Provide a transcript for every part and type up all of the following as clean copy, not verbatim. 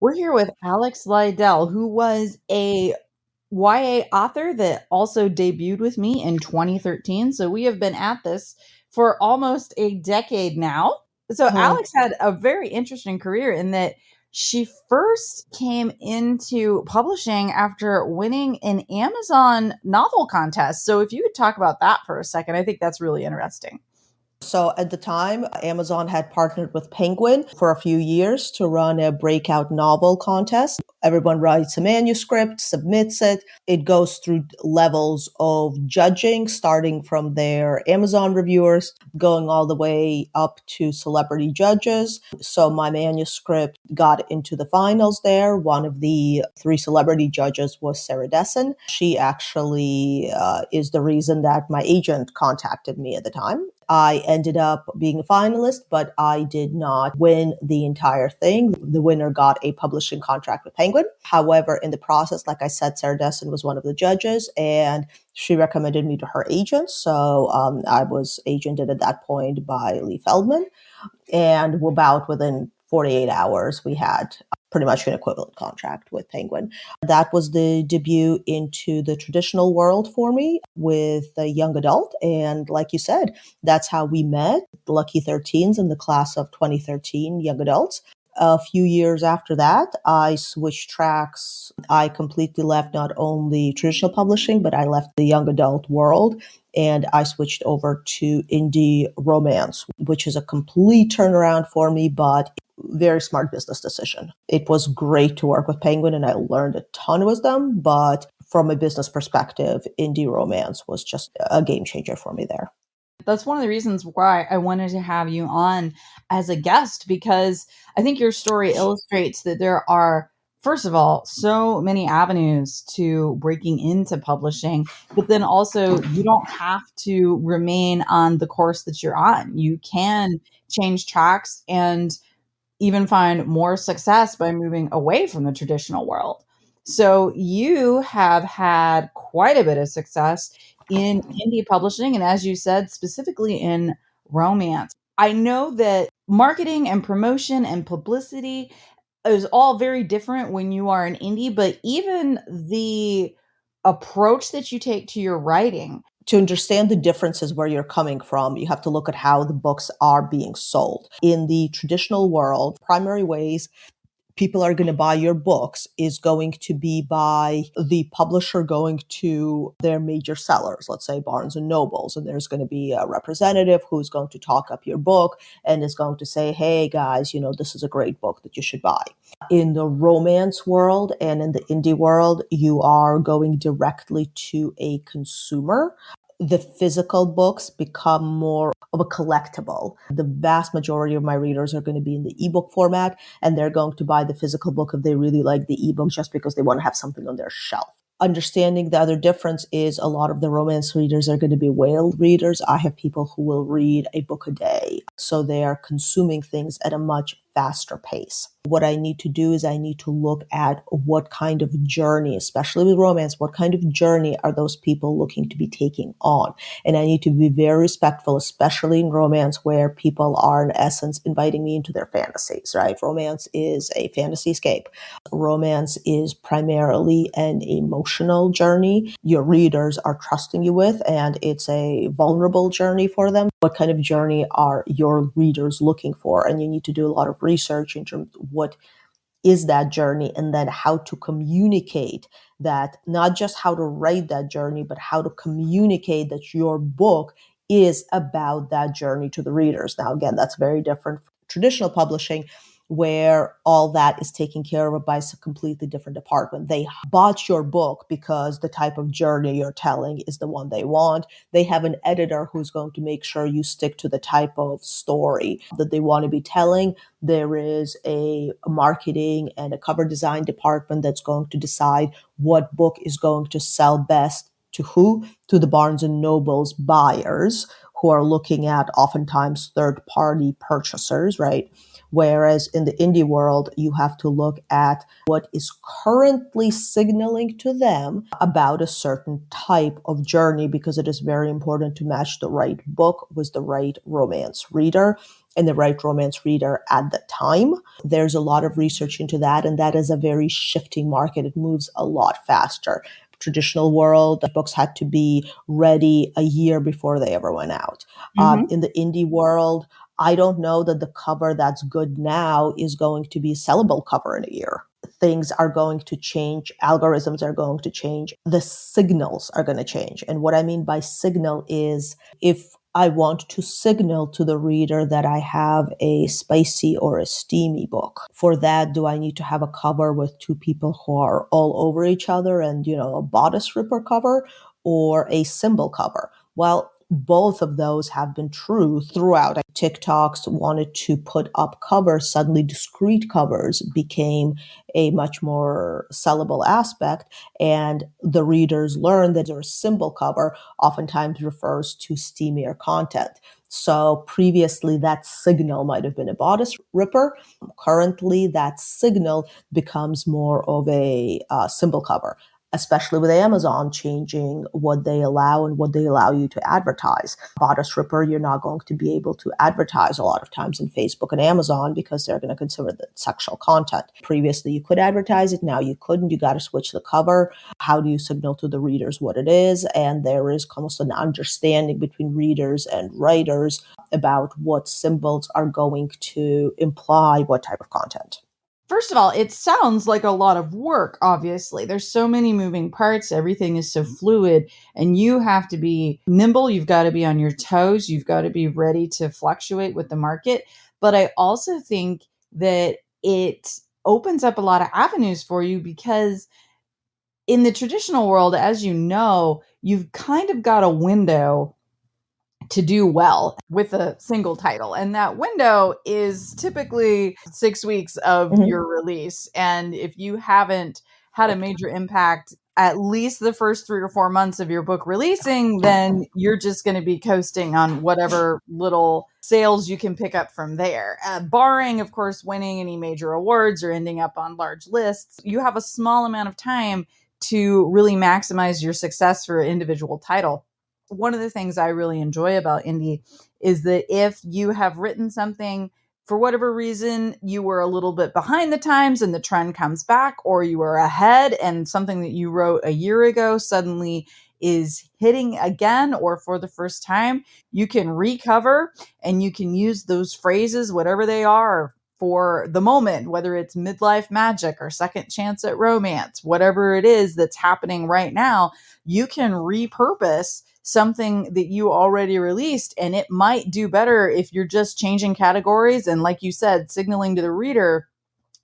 We're here with Alex Lidell, who was a YA author that also debuted with me in 2013. So we have been at this for almost a decade now. So Mhm. Alex had a very interesting career in that she first came into publishing after winning an Amazon novel contest. So if you could talk about that for a second, I think that's really interesting. So at the time, Amazon had partnered with Penguin for a few years to run a breakout novel contest. Everyone writes a manuscript, submits it. It goes through levels of judging, starting from their Amazon reviewers, going all the way up to celebrity judges. So my manuscript got into the finals there. One of the three celebrity judges was Sarah Dessen. She actually is the reason that my agent contacted me at the time. I ended up being a finalist, but I did not win the entire thing. The winner got a publishing contract with Penguin. However, in the process, like I said, Sarah Dessen was one of the judges and she recommended me to her agent. So I was agented at that point by Lee Feldman. And about within 48 hours, we had pretty much an equivalent contract with Penguin. That was the debut into the traditional world for me with a young adult. And like you said, that's how we met, Lucky 13s in the class of 2013 young adults. A few years after that, I switched tracks. I completely left not only traditional publishing, but I left the young adult world and I switched over to indie romance, which is a complete turnaround for me, but very smart business decision. It was great to work with Penguin and I learned a ton with them, but from a business perspective, indie romance was just a game changer for me there. That's one of the reasons why I wanted to have you on as a guest because I think your story illustrates that there are, first of all, so many avenues to breaking into publishing, but then also you don't have to remain on the course that you're on. You can change tracks and even find more success by moving away from the traditional world. So you have had quite a bit of success in indie publishing, and as you said, specifically in romance. I know that marketing and promotion and publicity is all very different when you are an indie, but even the approach that you take to your writing. To understand the differences where you're coming from, you have to look at how the books are being sold. In the traditional world, primary ways people are going to buy your books is going to be by the publisher going to their major sellers, let's say Barnes and Nobles, and there's going to be a representative who's going to talk up your book and is going to say, hey guys, this is a great book that you should buy. In the romance world and in the indie world, you are going directly to a consumer. The physical books become more of a collectible. The vast majority of my readers are going to be in the ebook format, and they're going to buy the physical book if they really like the ebook just because they want to have something on their shelf. Understanding the other difference is a lot of the romance readers are going to be whale readers. I have people who will read a book a day. So they are consuming things at a much faster pace. What I need to do is I need to look at what kind of journey, especially with romance, what kind of journey are those people looking to be taking on? And I need to be very respectful, especially in romance where people are in essence inviting me into their fantasies, right? Romance is a fantasy escape. Romance is primarily an emotional journey your readers are trusting you with, and it's a vulnerable journey for them. What kind of journey are your readers looking for? And you need to do a lot of research in terms of what is that journey and then how to communicate that, not just how to write that journey, but how to communicate that your book is about that journey to the readers. Now, again, that's very different from traditional publishing where all that is taken care of by a completely different department. They bought your book because the type of journey you're telling is the one they want. They have an editor who's going to make sure you stick to the type of story that they want to be telling. There is a marketing and a cover design department that's going to decide what book is going to sell best to who? To the Barnes and Nobles buyers who are looking at oftentimes third-party purchasers, right? Whereas in the indie world, you have to look at what is currently signaling to them about a certain type of journey because it is very important to match the right book with the right romance reader. and the right romance reader at the time. There's a lot of research into that, and that is a very shifting market. It moves a lot faster. Traditional world, books had to be ready a year before they ever went out. Mm-hmm. In the indie world, I don't know that the cover that's good now is going to be a sellable cover in a year. Things are going to change. Algorithms are going to change. The signals are going to change. And what I mean by signal is if I want to signal to the reader that I have a spicy or a steamy book. For that, do I need to have a cover with two people who are all over each other and, a bodice ripper cover or a symbol cover? Well, both of those have been true throughout. TikToks wanted to put up covers. Suddenly, discrete covers became a much more sellable aspect. And the readers learned that their symbol cover oftentimes refers to steamier content. So previously, that signal might have been a bodice ripper. Currently, that signal becomes more of a symbol cover, especially with Amazon changing what they allow and what they allow you to advertise. Bodice ripper, you're not going to be able to advertise a lot of times in Facebook and Amazon because they're going to consider that sexual content. Previously, you could advertise it. Now you couldn't. You got to switch the cover. How do you signal to the readers what it is? And there is almost an understanding between readers and writers about what symbols are going to imply what type of content. First of all, it sounds like a lot of work, obviously. There's so many moving parts. Everything is so fluid, and you have to be nimble. You've got to be on your toes. You've got to be ready to fluctuate with the market. But I also think that it opens up a lot of avenues for you because in the traditional world, as you know, you've kind of got a window to do well with a single title. And that window is typically 6 weeks of Mm-hmm. your release. And if you haven't had a major impact at least the first 3 or 4 months of your book releasing, then you're just going to be coasting on whatever little sales you can pick up from there. Barring, of course, winning any major awards or ending up on large lists, you have a small amount of time to really maximize your success for an individual title. One of the things I really enjoy about indie is that if you have written something for whatever reason, you were a little bit behind the times and the trend comes back, or you were ahead and something that you wrote a year ago suddenly is hitting again or for the first time, you can recover and you can use those phrases, whatever they are, for the moment, whether it's midlife magic or second chance at romance, whatever it is that's happening right now, you can repurpose something that you already released, and it might do better if you're just changing categories and, like you said, signaling to the reader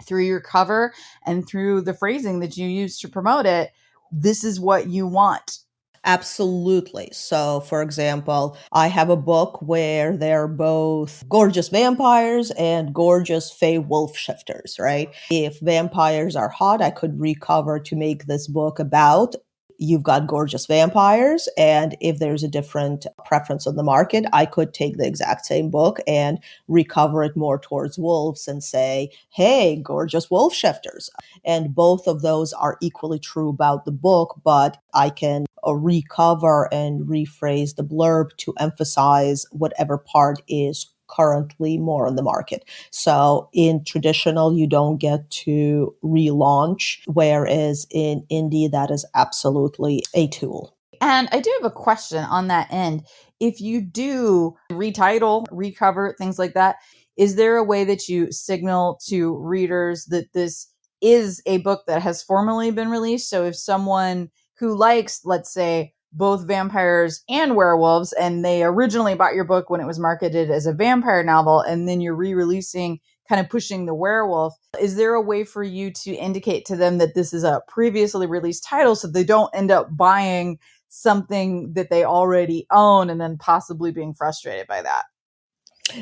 through your cover and through the phrasing that you use to promote it, this is what you want. Absolutely. So, for example, I have a book where they're both gorgeous vampires and gorgeous fey wolf shifters, right? If vampires are hot, I could recover to make this book about you've got gorgeous vampires. And if there's a different preference on the market, I could take the exact same book and recover it more towards wolves and say, hey, gorgeous wolf shifters. And both of those are equally true about the book, but I can recover and rephrase the blurb to emphasize whatever part is currently more on the market. So in traditional, you don't get to relaunch, whereas in indie, that is absolutely a tool. And I do have a question on that end. If you do retitle, recover, things like that, is there a way that you signal to readers that this is a book that has formally been released? So if someone who likes, let's say, both vampires and werewolves, and they originally bought your book when it was marketed as a vampire novel, and then you're re-releasing, kind of pushing the werewolf, is there a way for you to indicate to them that this is a previously released title so they don't end up buying something that they already own and then possibly being frustrated by that?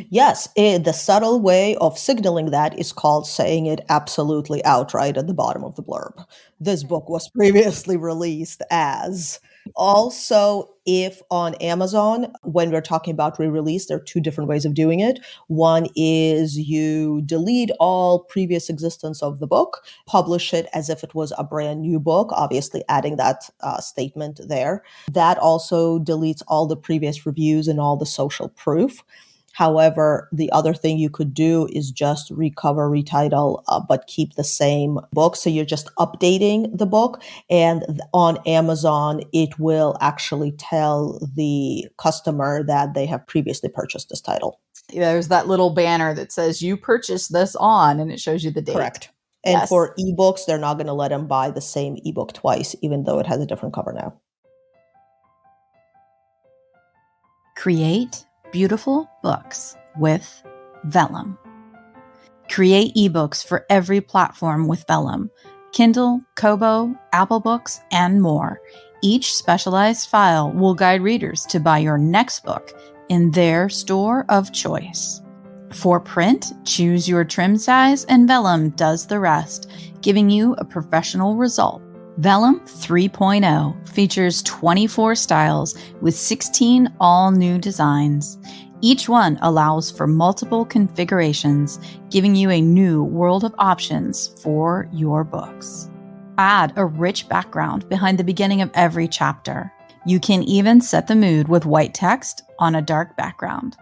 Yes, the subtle way of signaling that is called saying it absolutely outright at the bottom of the blurb. This book was previously released as. Also, if on Amazon, when we're talking about re-release, there are two different ways of doing it. One is you delete all previous existence of the book, publish it as if it was a brand new book, obviously adding that statement there. That also deletes all the previous reviews and all the social proof. However, the other thing you could do is just recover, retitle, but keep the same book. So you're just updating the book. And on Amazon, it will actually tell the customer that they have previously purchased this title. There's that little banner that says you purchased this on, and it shows you the date. Correct. And Yes. for ebooks, they're not going to let them buy the same ebook twice, even though it has a different cover now. Create beautiful books with Vellum. Create ebooks for every platform with Vellum: Kindle, Kobo, Apple Books, and more. Each specialized file will guide readers to buy your next book in their store of choice. For print, choose your trim size and Vellum does the rest, giving you a professional result. Vellum 3.0 features 24 styles with 16 all-new designs. Each one allows for multiple configurations, giving you a new world of options for your books. Add a rich background behind the beginning of every chapter. You can even set the mood with white text on a dark background.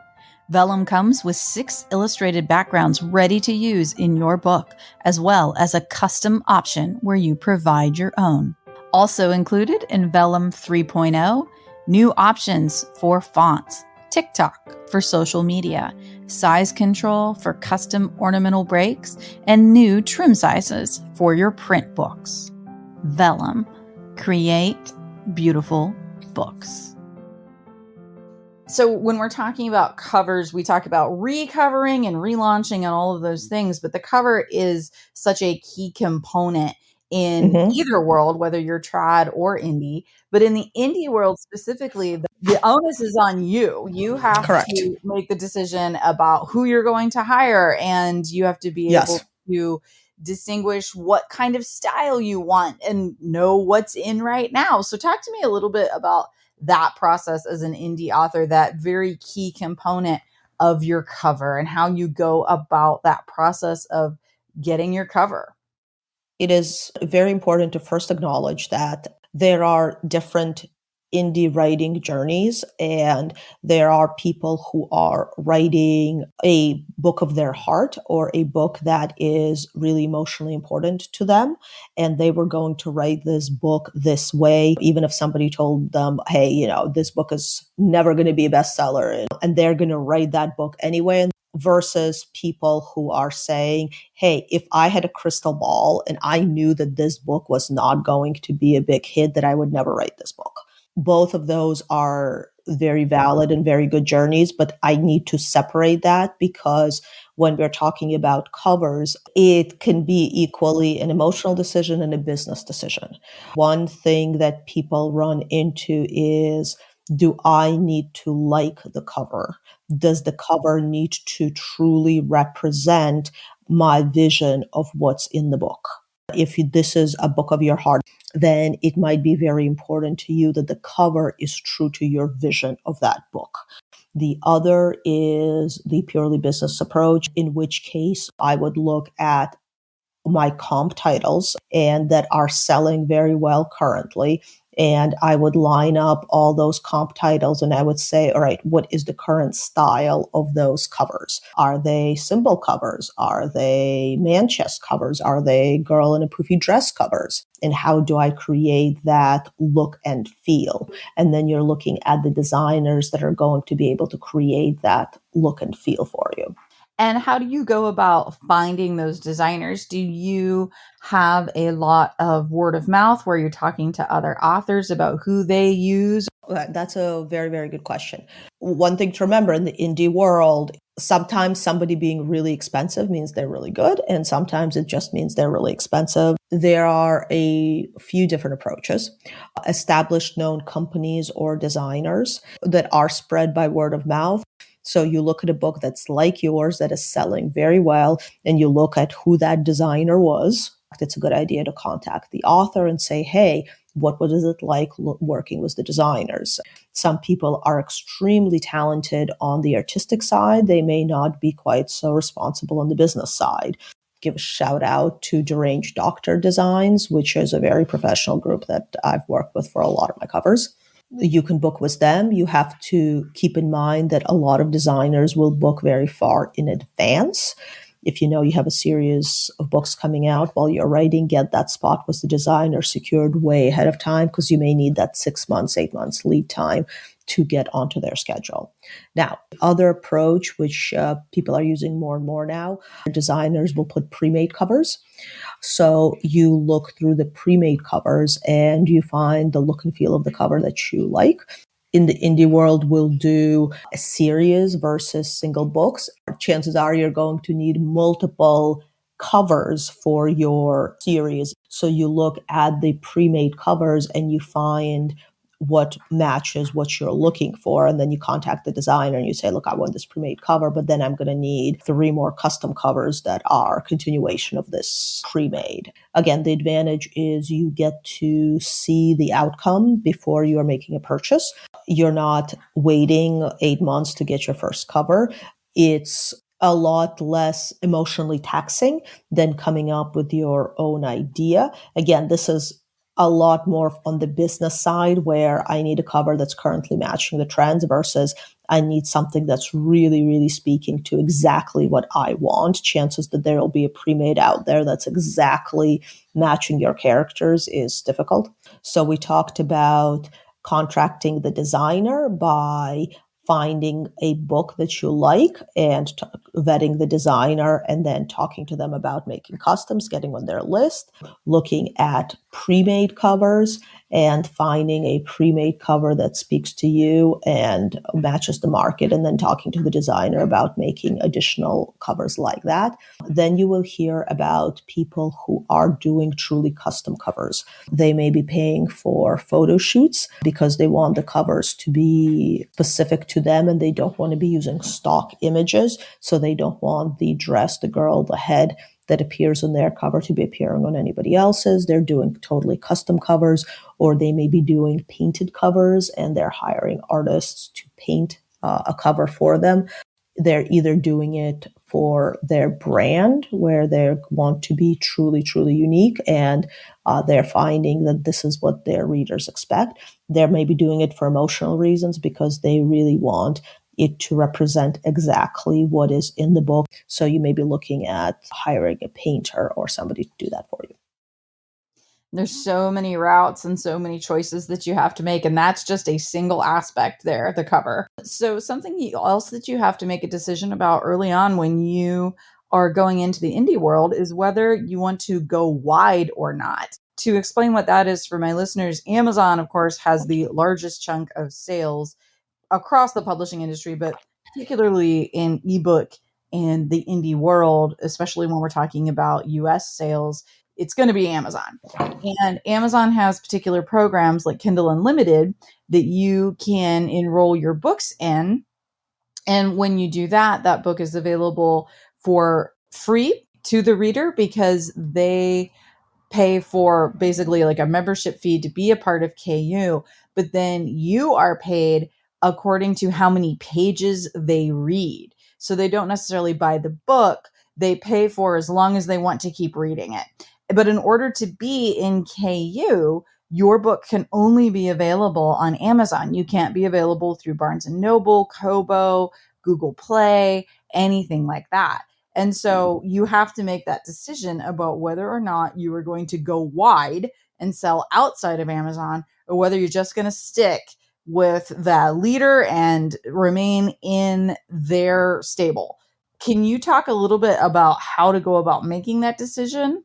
Vellum comes with 6 illustrated backgrounds ready to use in your book, as well as a custom option where you provide your own. Also included in Vellum 3.0, new options for fonts, TikTok for social media, size control for custom ornamental breaks, and new trim sizes for your print books. Vellum. Create beautiful books. So when we're talking about covers, we talk about recovering and relaunching and all of those things, but the cover is such a key component in either world, whether you're trad or indie. But in the indie world specifically, the onus is on you. You have to make the decision about who you're going to hire, and you have to be able to distinguish what kind of style you want and know what's in right now. So talk to me a little bit about that process as an indie author, that very key component of your cover, and how you go about that process of getting your cover. It is very important to first acknowledge that there are different indie writing journeys, and there are people who are writing a book of their heart or a book that is really emotionally important to them, and they were going to write this book this way, even if somebody told them, hey, this book is never going to be a bestseller, and they're going to write that book anyway. Versus people who are saying, hey, if I had a crystal ball and I knew that this book was not going to be a big hit, that I would never write this book. Both of those are very valid and very good journeys, but I need to separate that, because when we're talking about covers, it can be equally an emotional decision and a business decision. One thing that people run into is, do I need to like the cover? Does the cover need to truly represent my vision of what's in the book? If this is a book of your heart, then it might be very important to you that the cover is true to your vision of that book. The other is the purely business approach, in which case I would look at my comp titles and that are selling very well currently. And I would line up all those comp titles and I would say, all right, what is the current style of those covers? Are they symbol covers? Are they man chest covers? Are they girl in a poofy dress covers? And how do I create that look and feel? And then you're looking at the designers that are going to be able to create that look and feel for you. And how do you go about finding those designers? Do you have a lot of word of mouth where you're talking to other authors about who they use? That's a very, very good question. One thing to remember in the indie world, sometimes somebody being really expensive means they're really good, and sometimes it just means they're really expensive. There are a few different approaches. Established known companies or designers that are spread by word of mouth. So you look at a book that's like yours that is selling very well, and you look at who that designer was. It's a good idea to contact the author and say, hey, what is it like working with the designers? Some people are extremely talented on the artistic side. They may not be quite so responsible on the business side. Give a shout out to Deranged Doctor Designs, which is a very professional group that I've worked with for a lot of my covers. You can book with them. You have to keep in mind that a lot of designers will book very far in advance. If you know you have a series of books coming out while you're writing, get that spot with the designer secured way ahead of time, because you may need that 6 months, 8 months lead time to get onto their schedule. Now, the other approach, which people are using more and more now, designers will put pre-made covers. So you look through the pre-made covers and you find the look and feel of the cover that you like. In the indie world, we'll do a series versus single books. Chances are you're going to need multiple covers for your series. So you look at the pre-made covers and you find what matches what you're looking for. And then you contact the designer and you say, look, I want this pre-made cover, but then I'm going to need 3 more custom covers that are a continuation of this pre-made. Again, the advantage is you get to see the outcome before you are making a purchase. You're not waiting 8 months to get your first cover. It's a lot less emotionally taxing than coming up with your own idea. Again, this is a lot more on the business side, where I need a cover that's currently matching the trends versus I need something that's really, really speaking to exactly what I want. Chances that there will be a pre-made out there that's exactly matching your characters is difficult. So we talked about contracting the designer by finding a book that you like and vetting the designer, and then talking to them about making customs, getting on their list, looking at pre-made covers and finding a pre-made cover that speaks to you and matches the market, and then talking to the designer about making additional covers like that. Then you will hear about people who are doing truly custom covers. They may be paying for photo shoots because they want the covers to be specific to them and they don't want to be using stock images. So they don't want the dress, the girl, the head that appears on their cover to be appearing on anybody else's. They're doing totally custom covers, or they may be doing painted covers and they're hiring artists to paint a cover for them. They're either doing it for their brand, where they want to be truly, truly unique, and they're finding that this is what their readers expect. They may be doing it for emotional reasons because they really want it to represent exactly what is in the book. So you may be looking at hiring a painter or somebody to do that for you. There's so many routes and so many choices that you have to make, and that's just a single aspect there, the cover. So something else that you have to make a decision about early on when you are going into the indie world is whether you want to go wide or not. To explain what that is for my listeners, Amazon, of course, has the largest chunk of sales across the publishing industry, but particularly in ebook and the indie world, especially when we're talking about US sales, it's going to be Amazon. And Amazon has particular programs like Kindle Unlimited that you can enroll your books in. And when you do that, that book is available for free to the reader because they pay for basically like a membership fee to be a part of KU, but then you are paid according to how many pages they read. So they don't necessarily buy the book, they pay for as long as they want to keep reading it. But in order to be in KU, your book can only be available on Amazon. You can't be available through Barnes and Noble, Kobo, Google Play, anything like that. And so you have to make that decision about whether or not you are going to go wide and sell outside of Amazon, or whether you're just going to stick with that leader and remain in their stable. Can you talk a little bit about how to go about making that decision?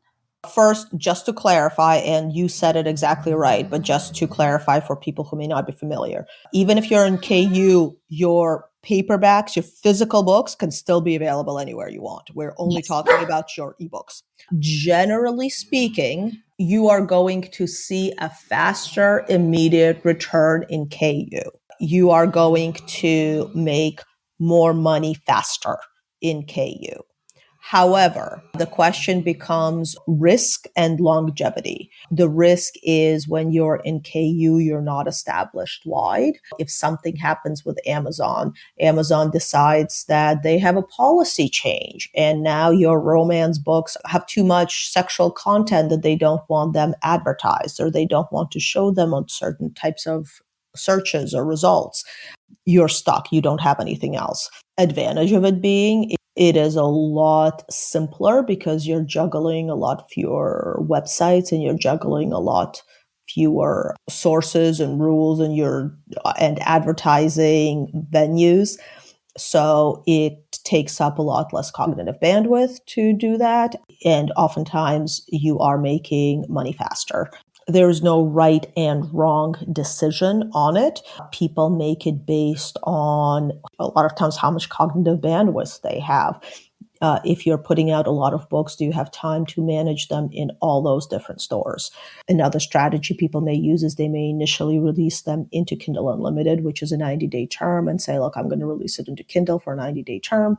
First, just to clarify, and you said it exactly right, but just to clarify for people who may not be familiar, even if you're in KU, your paperbacks, your physical books can still be available anywhere you want. We're only Yes. talking about your ebooks. Generally speaking, you are going to see a faster, immediate return in KU. You are going to make more money faster in KU. However, the question becomes risk and longevity. The risk is when you're in KU, you're not established wide. If something happens with Amazon, Amazon decides that they have a policy change and now your romance books have too much sexual content that they don't want them advertised, or they don't want to show them on certain types of searches or results, you're stuck. You don't have anything else. Advantage of it being, it is a lot simpler because you're juggling a lot fewer websites and you're juggling a lot fewer sources and rules and advertising venues. So it takes up a lot less cognitive bandwidth to do that. And oftentimes you are making money faster. There's no right and wrong decision on it. People make it based on a lot of times how much cognitive bandwidth they have. If you're putting out a lot of books, do you have time to manage them in all those different stores? Another strategy people may use is they may initially release them into Kindle Unlimited, which is a 90-day term, and say, look, I'm going to release it into Kindle for a 90-day term.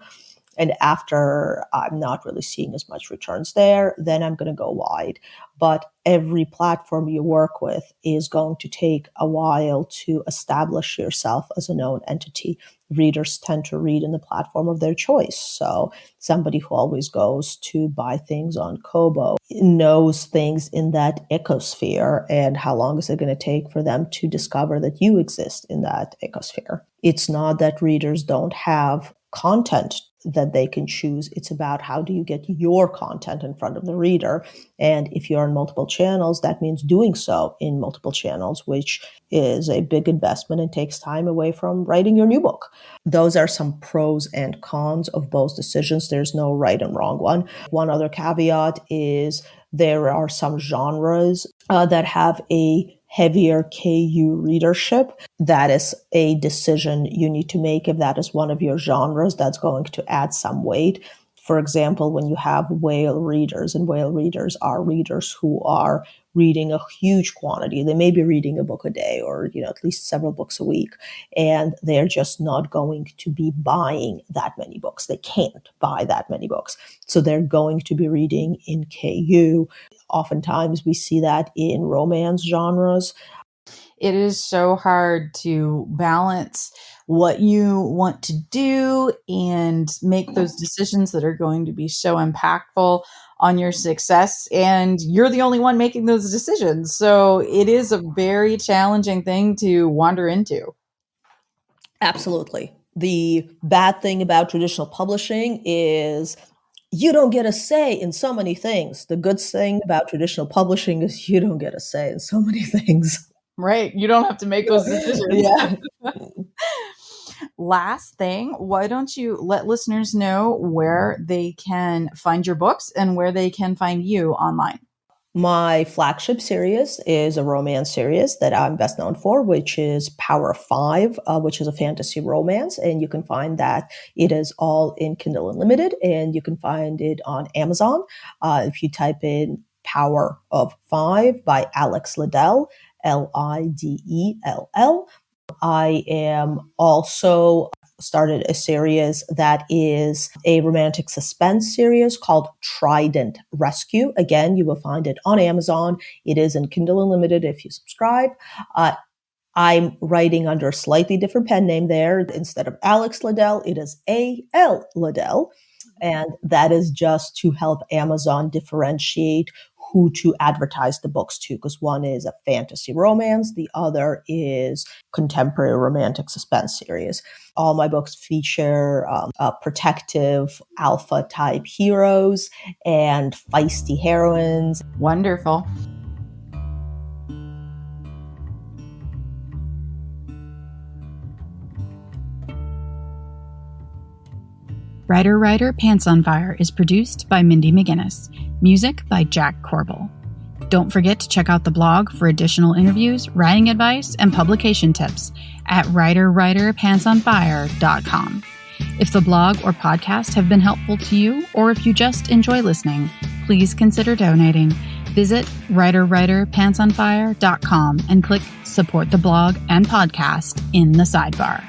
And after I'm not really seeing as much returns there, then I'm going to go wide. But every platform you work with is going to take a while to establish yourself as a known entity. Readers tend to read in the platform of their choice. So somebody who always goes to buy things on Kobo knows things in that ecosphere, and how long is it going to take for them to discover that you exist in that ecosphere? It's not that readers don't have content that they can choose. It's about how do you get your content in front of the reader. And if you're on multiple channels, that means doing so in multiple channels, which is a big investment and takes time away from writing your new book. Those are some pros and cons of both decisions. There's no right and wrong one. One other caveat is there are some genres that have a heavier KU readership. That is a decision you need to make. If that is one of your genres, that's going to add some weight. For example, when you have whale readers, and whale readers are readers who are reading a huge quantity. They may be reading a book a day or, at least several books a week, and they're just not going to be buying that many books. They can't buy that many books. So they're going to be reading in KU. Oftentimes we see that in romance genres. It is so hard to balance what you want to do and make those decisions that are going to be so impactful on your success. And you're the only one making those decisions. So it is a very challenging thing to wander into. Absolutely. The bad thing about traditional publishing is you don't get a say in so many things. The good thing about traditional publishing is you don't get a say in so many things. Right. You don't have to make those decisions. Yeah. Last thing, why don't you let listeners know where they can find your books and where they can find you online? My flagship series is a romance series that I'm best known for, which is Power 5, which is a fantasy romance. And you can find that it is all in Kindle Unlimited, and you can find it on Amazon. If you type in Power of 5 by Alex Lidell, Liddell. I am also started a series that is a romantic suspense series called Trident Rescue. Again, you will find it on Amazon. It is in Kindle Unlimited if you subscribe. I'm writing under a slightly different pen name there. Instead of Alex Lidell, it is A.L. Lidell. And that is just to help Amazon differentiate who to advertise the books to, because one is a fantasy romance, the other is contemporary romantic suspense series. All my books feature protective alpha type heroes and feisty heroines. Wonderful. Writer, Pants on Fire is produced by Mindy McGinnis. Music by Jack Corbel. Don't forget to check out the blog for additional interviews, writing advice, and publication tips at writerpantsonfire.com. If the blog or podcast have been helpful to you, or if you just enjoy listening, please consider donating. Visit writerpantsonfire.com and click Support the Blog and Podcast in the sidebar.